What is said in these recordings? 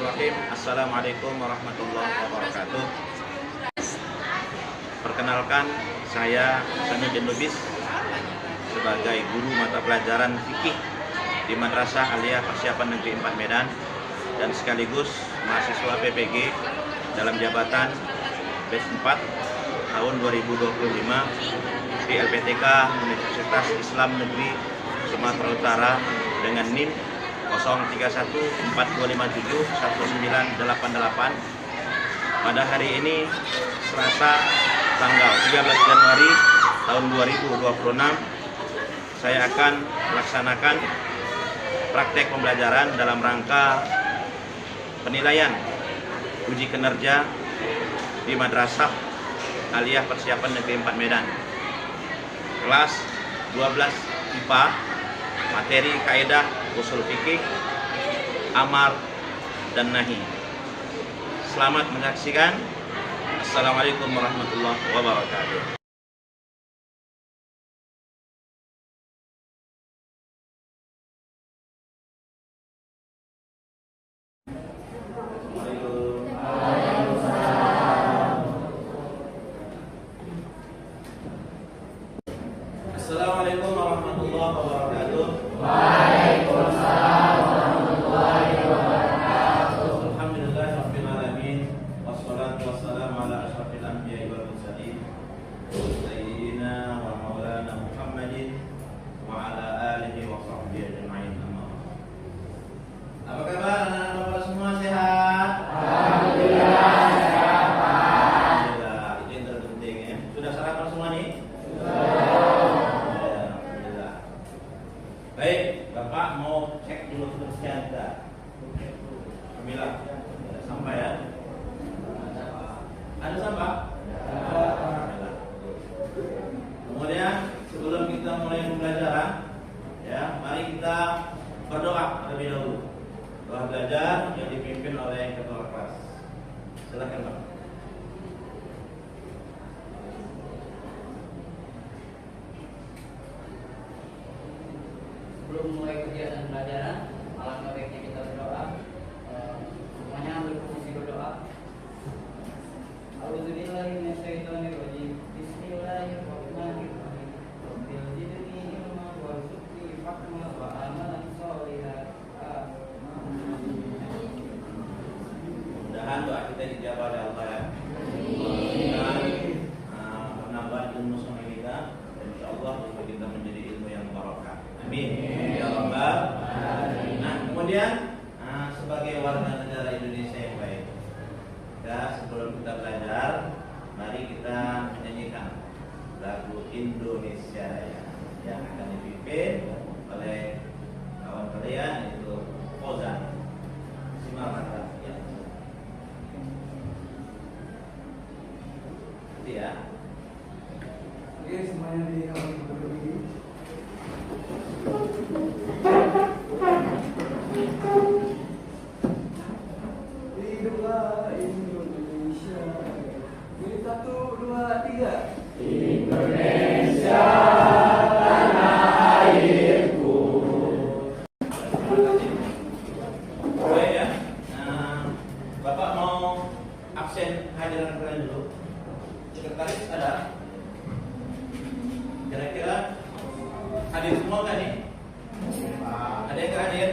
Bismillahirrahmanirrahim. Assalamualaikum warahmatullahi wabarakatuh. Perkenalkan, saya Sanuddin Lubis sebagai guru mata pelajaran fikih di Madrasah Aliyah Persiapan Negeri 4 Medan dan sekaligus mahasiswa PPG dalam jabatan batch 4 tahun 2025 di LPTK Universitas Islam Negeri Sumatera Utara dengan NIM 031425711988. Pada hari ini Selasa tanggal 13 Januari tahun 2026 saya akan melaksanakan praktek pembelajaran dalam rangka penilaian uji kinerja di Madrasah Aliyah Persiapan Negeri 4 Medan kelas 12 IPA, materi kaidah usul fikih, amar dan nahi. Selamat menyaksikan. Assalamualaikum warahmatullahi wabarakatuh. Assalamualaikum warahmatullahi wabarakatuh. Waalaikumsalam warahmatullahi wabarakatuh. Alhamdulillahirabbil alamin wassalatu wassalamu ala asyrofil anbiya'i wal mursalin sayyidina wa maulana Muhammadin wa ala alihi wa sahbihi ajma'in. Apa kabar anak-anak Bapak semua, sehat? Alhamdulillah sehat, Pak. Alhamdulillah, itu yang terpenting ya. Sudah sarapan semua nih? Baik, Bapak mau cek dulu kebersihan kita. Alhamdulillah, ada sampah ya? Ada sampah? Alhamdulillah. Kemudian sebelum kita mulai pembelajaran, ya, mari kita berdoa terlebih dahulu. Doa belajar yang dipimpin oleh ketua kelas. Silakan, Pak. Sebelum mulai kegiatan pelajaran, alangkah baiknya kita berdoa. Semuanya ambil posisi berdoa. A'udzubillahi minasyaitonirrajim. Bismillahirrahmanirrahim. Rabbil zidni ilma warzuqni fahma wa amalan sholihan. Mudah-mudahan doa kita dijawab oleh Allah ya. Menambah ilmu sama kita dan insyaallah ilmu kita menjadi ilmu yang barokah. Amin. Ya Rabbal alamin. Nah, kemudian sebagai warga negara Indonesia yang baik, ya, sebelum kita belajar, mari kita menyanyikan lagu Indonesia Raya yang akan dipimpin oleh kawan kalian yaitu Fauzan. Simak mata. Ya. Ya. Oke, semuanya di kamar berdiri. Hiduplah Indonesia. Ini 1, 2, 3. Indonesia tanah airku. Baik ya. Bapak mau absen hadiran kalian dulu. Sekretaris ada? Kira-kira hadir semua kan nih? Ada yang hadir?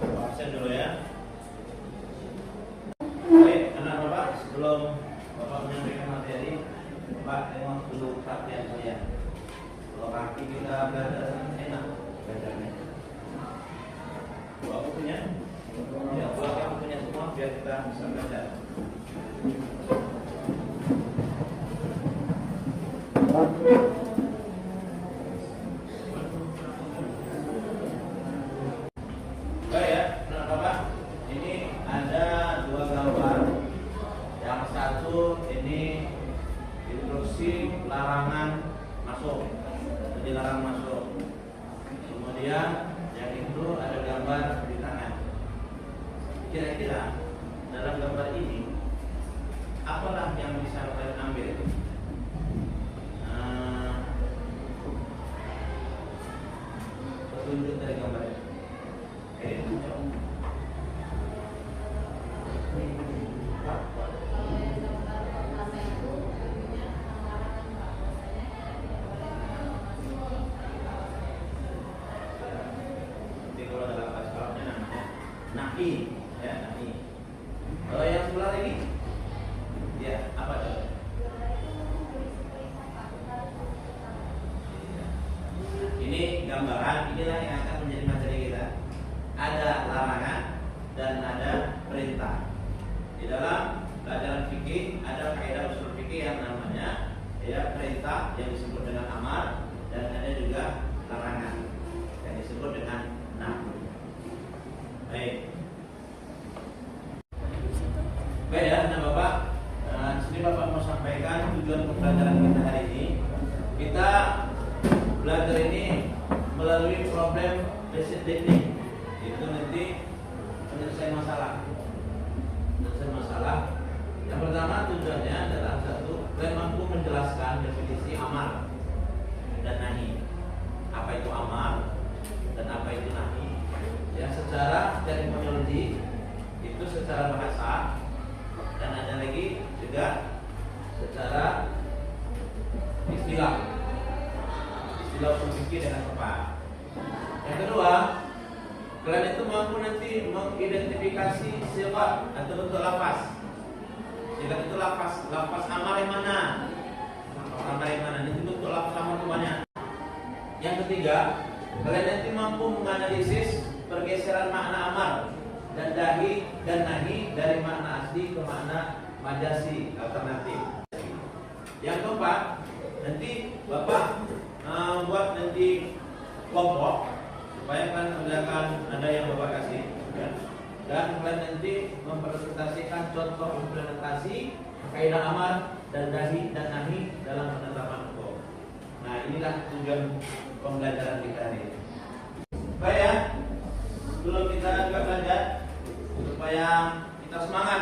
Absen dulu ya. Baik, anak Bapak, sebelum Bapak menyampaikan materi, Bapak tengok dulu perhatian kalian. Kalau kaki kita belajar enak belajarnya. Bapak punya? Ya, Bapak punya semua biar kita bisa belajar. Baik ya, nah Bapak, ini ada dua gambar. Yang satu ini instruksi larangan masuk, jadi larang masuk. Kemudian yang itu ada gambar di tangan. Kira-kira dalam gambar ini apalah yang bisa kalian ambil? Petunjuk dari gambar ini. Oke. nahi, ya nahi. Kalau yang sebelah lagi, ya apa tuh? Ini gambaran, inilah yang akan menjadi materi kita. Ada larangan dan ada perintah. Di dalam pelajaran fikih ada kaidah usul fikih yang namanya ya perintah yang disebut dengan amar, dan ada juga larangan yang disebut dengan nahi. Baik. Baik ya, nah Bapak, di sini Bapak mau sampaikan tujuan pembelajaran kita hari ini. Kita belajar ini melalui problem basic teknik, itu nanti penyelesaian masalah. Yang pertama tujuannya adalah satu, kalian mampu menjelaskan definisi amar dan nahi. Apa itu amar dan apa itu nahi? Ya, secara terminologi itu secara bahasa, dan ada lagi juga secara istilah usul fikih dengan tepat. Yang kedua, kalian itu mampu nanti mengidentifikasi sifat atau bentuk lafaz. Sifat itu lafaz amar yang mana? Amar yang mana? Ini bentuk lafaz amar itu banyak. Yang ketiga, kalian nanti mampu menganalisis pergeseran makna amar dan nahi dari makna asli ke makna majazi alternatif. Yang keempat, nanti Bapak buat nanti kelompok supaya kan ada yang Bapak kasih, ya. Dan kalian nanti mempresentasikan contoh implementasi kaidah amar dan nahi dalam penetapan hukum. Nah, inilah tujuan pembelajaran kita hari ini. Baik ya, sebelum kita juga belajar, supaya kita semangat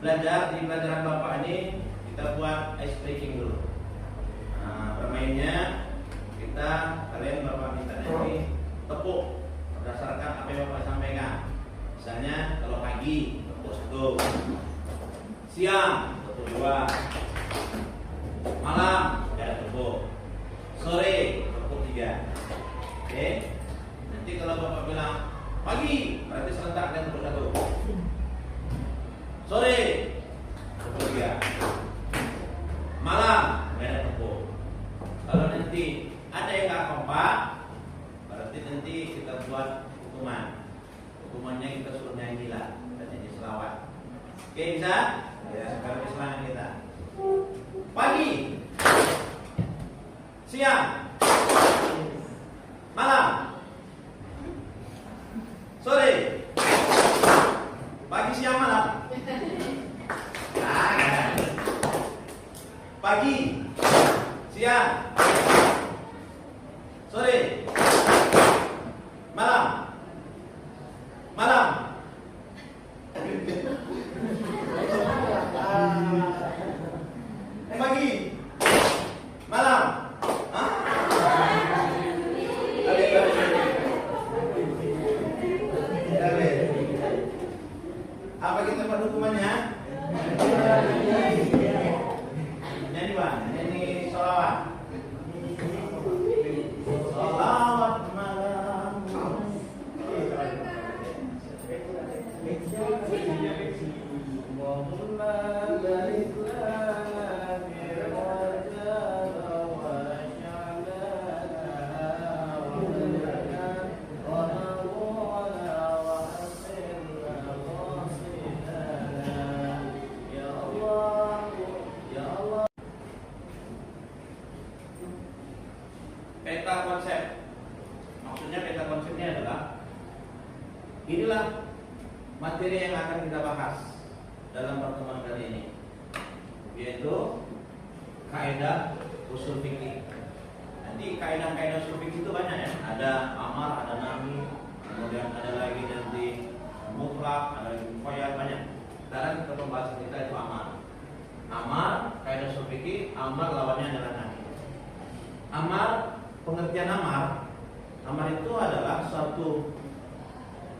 belajar di pelajaran Bapak ini, kita buat ice breaking dulu. Nah, bermainnya kalian Bapak minta nanti tepuk berdasarkan apa yang Bapak sampaikan. Misalnya kalau pagi tepuk 1, siang tepuk 2, malam ada tepuk, sore tepuk 3. Oke. Nanti kalau Bapak bilang pagi berarti serentak dan tepuk 1, sore tepuk 3, malam ada tepuk. Kalau nanti ada yang nggak kompak, berarti nanti kita buat hukuman. Hukumannya kita suruh nyanyi lah, dan nyanyi selawat. Oke, bisa? Ya, sekarang keselangan kita. Pagi, siang, malam, sore, pagi, siang, malam. Nah, ya. Pagi, siang, sore, malam, pagi, malam, apa kita buat hukumannya? Nyanyi bang, nyanyi sholawat. Sholawat malam. Peta konsep. Maksudnya peta konsepnya adalah inilah materi yang akan kita bahas dalam pertemuan kali ini, yaitu kaidah usul fikih. Nanti kaidah-kaidah usul fikih itu banyak ya. Ada amar, ada nahi, kemudian ada lagi nanti mutlak, ada lagi muqayyad, banyak. Sekarang kita pembahasan kita itu amar. Amar, kaidah usul fikih, amar lawannya adalah nahi. Amar, pengertian amar itu adalah suatu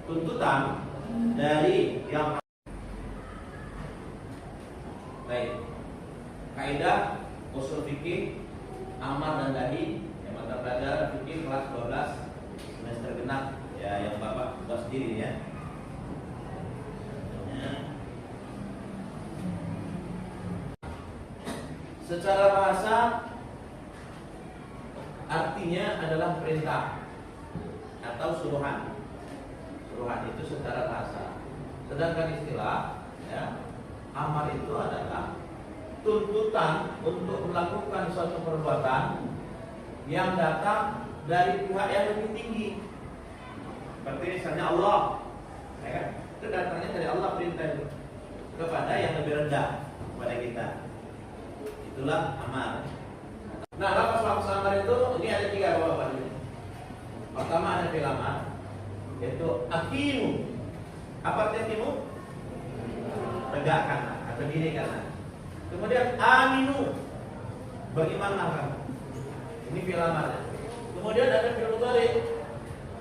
tuntutan dari yang baik. Kaidah usul fikih, amar dan nahi yang mata pelajaran fikih kelas 12 semester genap ya, yang Bapak buat sendiri ya. secara bahasa artinya adalah perintah atau suruhan. Suruhan itu secara bahasa. Sedangkan istilah, ya, amar itu adalah tuntutan untuk melakukan suatu perbuatan yang datang dari pihak yang lebih tinggi. Seperti misalnya Allah, ya kan? Itu datangnya dari Allah perintah itu kepada yang lebih rendah kepada kita. Itulah amar. Nah, lafaz amar itu ini ada 3 bapak ini. Pertama ada fi'il amar, yaitu aqimu. Apa artinya aqimu? Tegakkan atau dirikan. Kemudian aminu, bagaimana kamu? Ini fi'il amar. Kemudian ada fi'il mudhari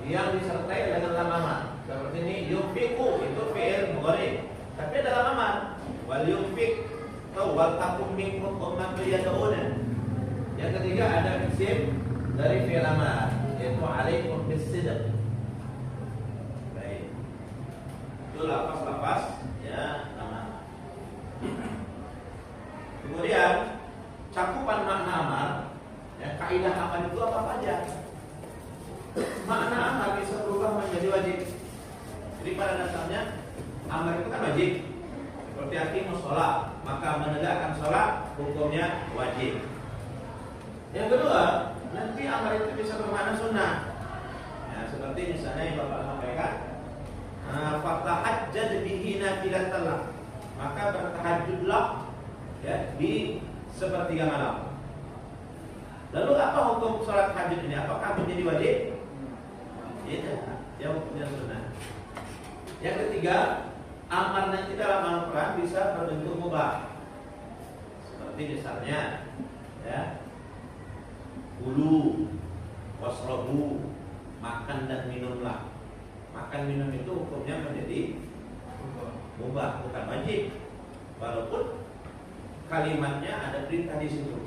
yang disertai dengan lam amar. Seperti ini yunfiqu, itu fi'il mudhari. Tapi ada lam amar. Wal yunfiq atau wal takum minkum ummatun yad'una. Yang ketiga ada isim dari fi'il amar, yaitu alaikum bis-sidq. Baik. Itu lafaz-lafaz ya amar. Kemudian cakupan makna amar, ya, kaidah amar itu apa saja? Makna amar bisa berubah menjadi wajib. Jadi pada dasarnya amar itu kan wajib. Seperti aqimus shalah, maka menegakkan sholat hukumnya wajib. Yang kedua, nanti amar itu bisa bermakna sunnah. Ya, seperti misalnya yang Bapak sampaikan, fatahajjad bihi nafilatan, maka bertahajudlah ya di sepertiga malam. Lalu apa hukum sholat tahajud ini? Apakah menjadi wajib? Tidak, dia hukumnya sunnah. Yang ketiga, amar nanti dalam Al-Quran bisa berbentuk mubah. Seperti misalnya, ya, kulu, wasrobu, makan dan minumlah. Makan minum itu hukumnya menjadi mubah, bukan wajib. Walaupun kalimatnya ada perintah di situ.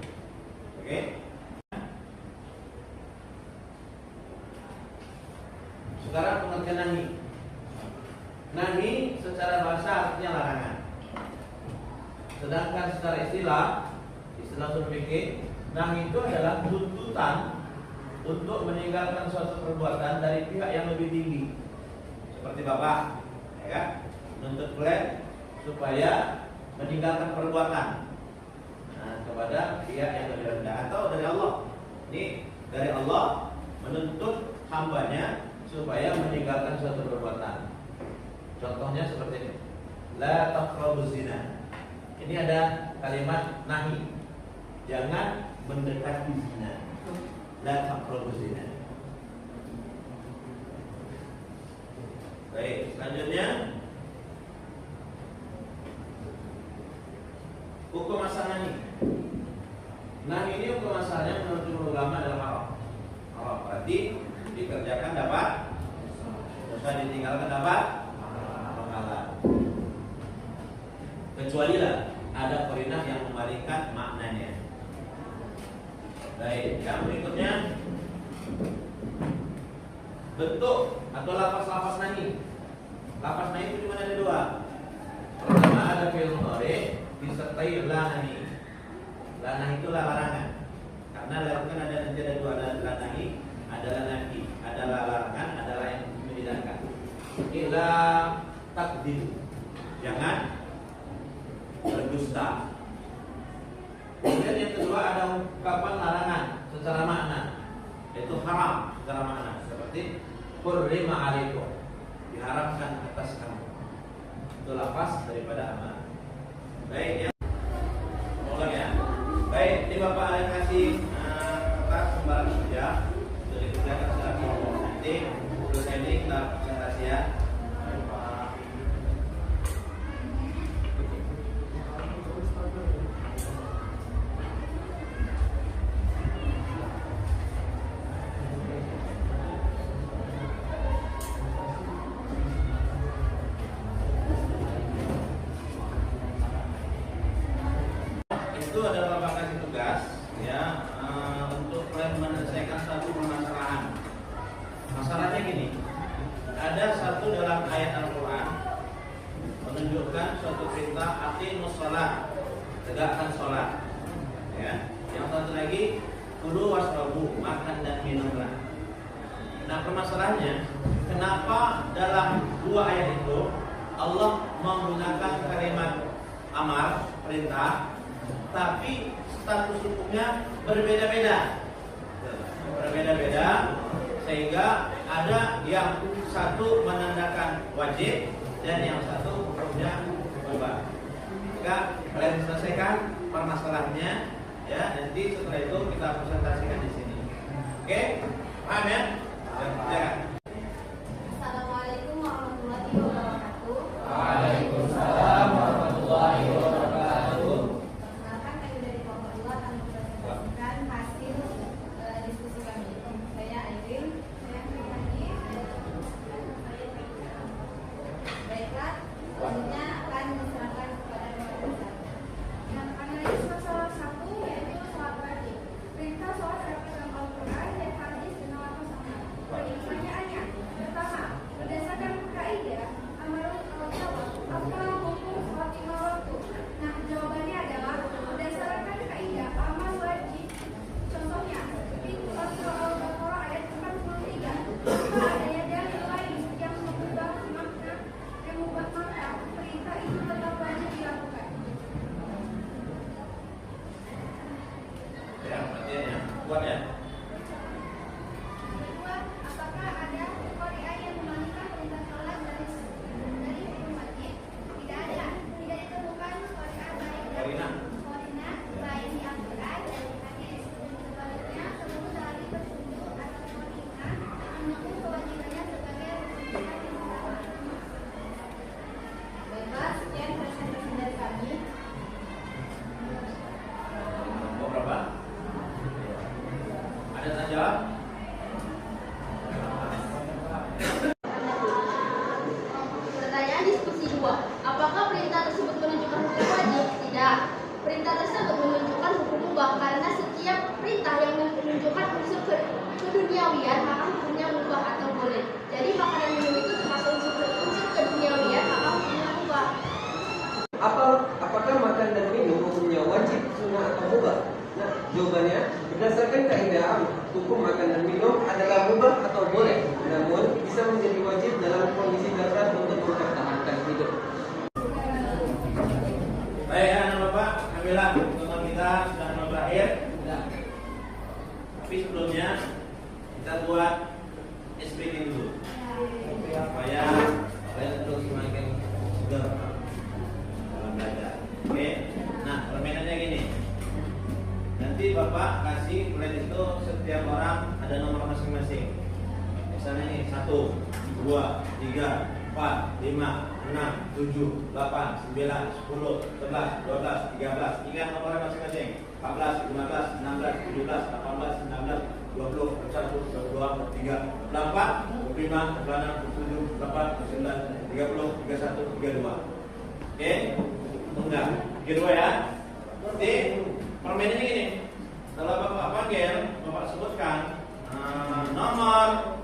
Oke? Sekarang pengertian nahi. Nahi secara bahasa artinya larangan. Sedangkan secara istilah usul fikih, nahi itu adalah tuntutan untuk meninggalkan suatu perbuatan dari pihak yang lebih tinggi. Seperti bapak, ya kan? Menuntut klien supaya meninggalkan perbuatan kepada pihak yang lebih rendah, atau dari Allah. Ini dari Allah menuntut hambanya supaya meninggalkan suatu perbuatan. Contohnya seperti ini, la taqrabuz zina. Ini ada kalimat nahi, jangan mendekati zina. La taqrabuz zina. Baik, selanjutnya hukum asal nahi. Nahi ini hukum asalnya menurut jumhur ulama adalah haram. Haram berarti dikerjakan dapat dosa, ditinggalkan dapat pahala. Kecuali lah ada qarinah yang membalikkan maknanya. Baik, yang berikutnya bentuk atau lafaz-lafaz nahi. Lafaz nahi itu cuma ada 2. Pertama ada fi'il mudhari disertai la nahi. La nahi itu larangan. Karena larangan ada nanti ada 2, ada la nahi, adalah nahi, adalah larangan, adalah yang menghilangkan. Ila takdir, jangan berdusta. Kemudian yang kedua ada ungkapan larangan secara makna, yaitu haram secara makna, seperti hurrima alaikum, diharamkan atas kamu. Itu lafaz daripada amar. Baik ya. Ulang ya. Baik, ini Bapak ada kasih kertas kembali saja. Sudah dikerjakan secara kelompok. Nanti selesai ini kita presentasi ya. Itu adalah Bapak kasih tugas ya, untuk menyelesaikan satu permasalahan. Masalahnya gini, ada satu dalam ayat Al-Quran menunjukkan suatu perintah aqimus shalah, tegakkan sholat, ya Ya. Yang satu lagi kulu wasrabu, makan dan minumlah. Nah, permasalahannya kenapa dalam dua ayat itu Allah menggunakan kalimat amar, perintah, tapi status hukumnya berbeda-beda. Berbeda-beda sehingga ada yang satu menandakan wajib dan yang satu hukumnya berubah. Jika kalian selesaikan permasalahannya, ya nanti setelah itu kita presentasikan di sini. Oke, paham ya? Ya. Assalamualaikum warahmatullahi wabarakatuh. Waalaikumsalam warahmatullahi wabarakatuh. Perkenalkan, kami dari Fakultas akan mempresentasikan hasil diskusi kami. Saya Airin, saya Firmani. Baiklah, selanjutnya akan diserahkan kepada Bapak. Yang panelis masalah 1 yaitu sholat wajib. Perintah sholat terdapat dalam Al-Quran dan hadis dan al-Sunnah. Pertanyaannya, pertama, berdasarkan kaidah amalul jawab, apa hukum sholat 5 waktu? Nah, jawabannya adalah berdasarkan kaidah amal wajib. Contohnya, di surah Al-Baqarah ayat 43. Jika ada dalil lain yang mengubah makna, perintah itu tetap wajib dilakukan. Ya, artinya kuat ya. Kedua, apakah ada syariah yang memalingkan perintah sholat dari hukum wajib? Tidak ada. Tidak ditemukan syariah baik dari Qur'an, baik di Al-Quran dan di hadis. Sebaliknya, seluruh dalil petunjuk atau Qur'an mendukung kewajibannya sebagai rukun Islam yang utama. Baiklah, sekian presentasi dari kami. Mau berapa? Ada tanya jawab? Pertanyaan diskusi 2. Apakah perintah tersebut menunjukkan hukum wajib? Tidak. Perintah tersebut menunjukkan hukum mubah karena setiap perintah yang menunjukkan unsur keduniawian maka hukumnya mubah atau boleh. Jadi makanan minum itu termasuk unsur keduniawian maka hukumnya mubah. Apakah makan dan minum hukumnya wajib, sunnah atau mubah? Nah, jawabannya berdasarkan kaidah hukum makan dan minum adalah mubah atau boleh, namun bisa menjadi wajib dalam kondisi darurat untuk mempertahankan hidup. Baik, anak bapak, alhamdulillah pertemuan kita sudah mau berakhir. Tapi sebelumnya kita buat SPT dulu supaya kalian terus semakin segar dalam belajar. Oke, nah permainannya gini. Nanti bapak kasih plan itu setiap orang ada nomor masing-masing. Misalnya nih 1, 2, 3, 4, 5, 6, 7, 8, 9, 10, 11, 12, 13. Ingat nomornya masing-masing. 14, 15, 16, 17, 18, 19, 20, 21, 22, 23, 24, 25, 26, 27, 28, 29, 30, 31, 32. Oke? Enggak. 32 ya. Nanti permainannya gini. Kalau bapak panggil, bapak sebutkan nomor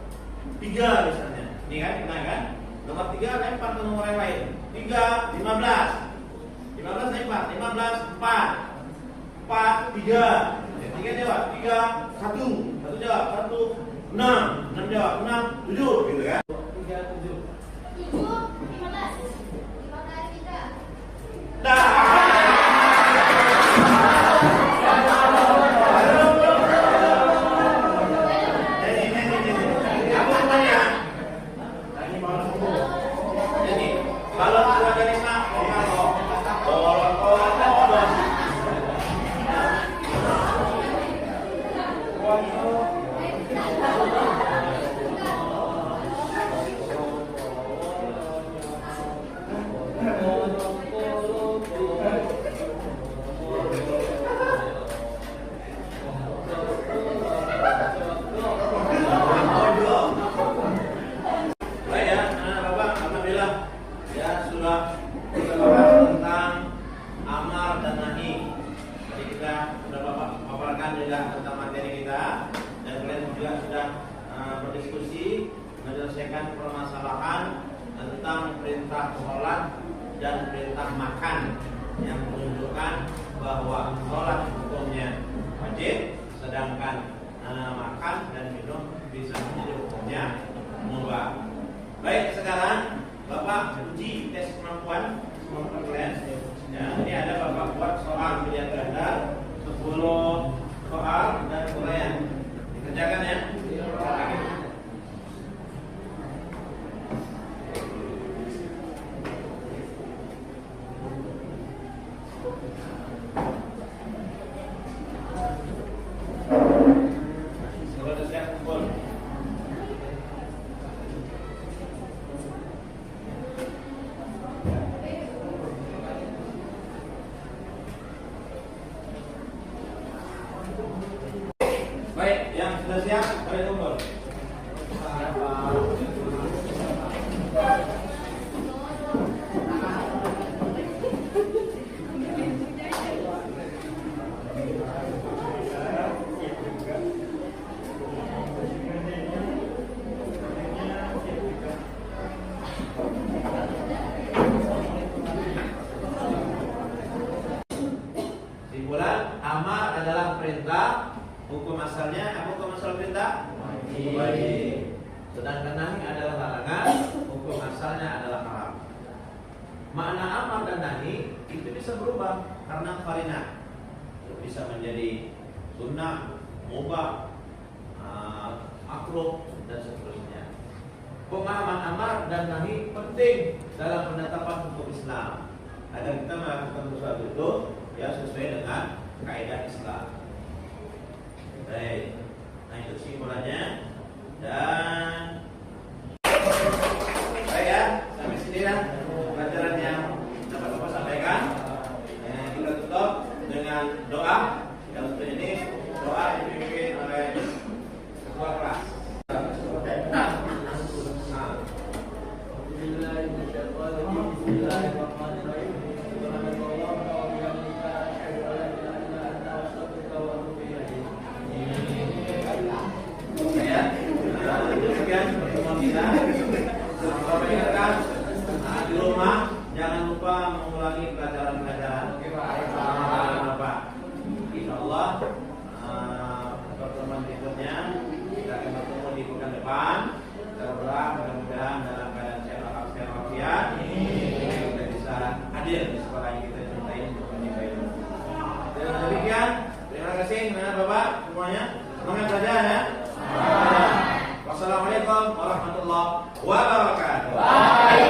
3 misalnya. Ini kan, benar kan? Nomor 3 lempar ke nomor yang lain. 3, 15. 15 lempar, 15, 4. 4, 3. 3 jawab, 3, 1. 1 jawab, 1, 6. 6 jawab, 6, 7 gitu kan? 3, 7. 7, 15. 15 3. Dah. Kalau sudah dari tentang materi kita dan kalian juga sudah berdiskusi menyelesaikan permasalahan tentang perintah sholat dan perintah makan yang menunjukkan bahwa sholat hukumnya wajib, sedangkan makan dan minum bisa menjadi hukumnya mubah. Baik, sekarang Bapak uji tes kemampuan kalian. Ya, ini ada Bapak buat soal pilihan ganda 10 soal dan uraian. Dikerjakan ya. Kalau sudah siap kumpul. Baik, yang sudah siap, boleh kumpul. Simpulan, amar adalah perintah. Hukum asalnya apa hukum asal perintah? Wajib. Sedangkan nahi adalah larangan. Hukum asalnya adalah haram. Makna amar dan nahi itu bisa berubah karena qarina. Bisa menjadi sunnah, mubah, makruh dan seterusnya. Pemahaman amar dan nahi penting dalam penetapan hukum Islam. Agar kita melakukan sesuatu itu ya sesuai dengan kaidah Islam. Baik, nah itu simpulannya. Dan baik ya, sampai sini lah pelajaran yang dapat Bapak sampaikan. Kita tutup dengan doa. Yang untuk ini doa dipimpin oleh ketua kelas. Bismillahirrahmanirrahim. Demikian pertemuan kita. Bapak ingatkan di rumah jangan lupa mengulangi pelajaran-pelajaran Bapak. Insyaallah pertemuan berikutnya kita akan bertemu di pekan depan. Kita berdoa mudah-mudahan dalam keadaan sehat walafiat kita bisa hadir di sekolah yang kita cintai untuk menimba ilmu. Dengan demikian, terima kasih kepada Bapak semuanya. Semangat belajar ya. Wassalamualaikum warahmatullahi wabarakatuh.